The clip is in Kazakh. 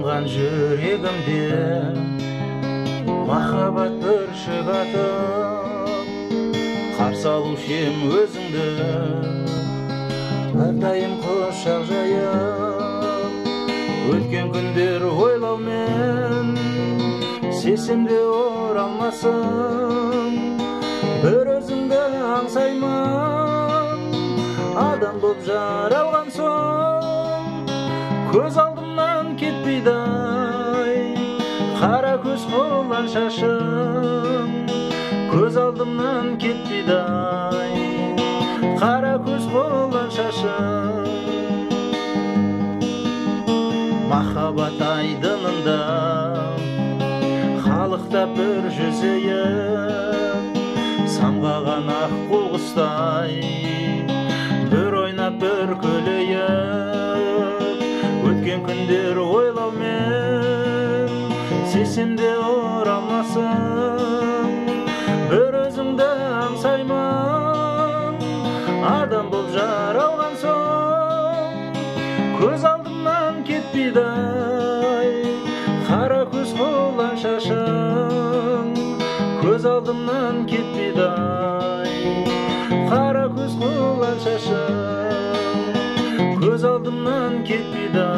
Жанған жүрегімде махаббат бүршік атып, қарсы алушы ем өзіңді, әрдайым құшақ жайып. Өткен күндер ойлаумен сесімде оралмасын, бір өзіңді аңсаймын. Адам боп жаралған соң көз алдымнан кетпейді-ай, қара көз қолдан шашым. Көз алдымнан кетпейді-ай, қара көз қолдан шашым. Махаббат айдынында халықтап бір жүзейіп, самғаған ақ құстай бір ойнап бір күлейіп. Өткен күндер ойлаумен сесемде оралмасын, бір өзіңді аңсаймын. Адам боп жаралған соң көз алдымнан кетпейді-ай, қара көз қолдан шашым. Көз алдымнан кетпейді-ай, қара көз қолдан шашым. Көз алдымнан кетпейді-ай.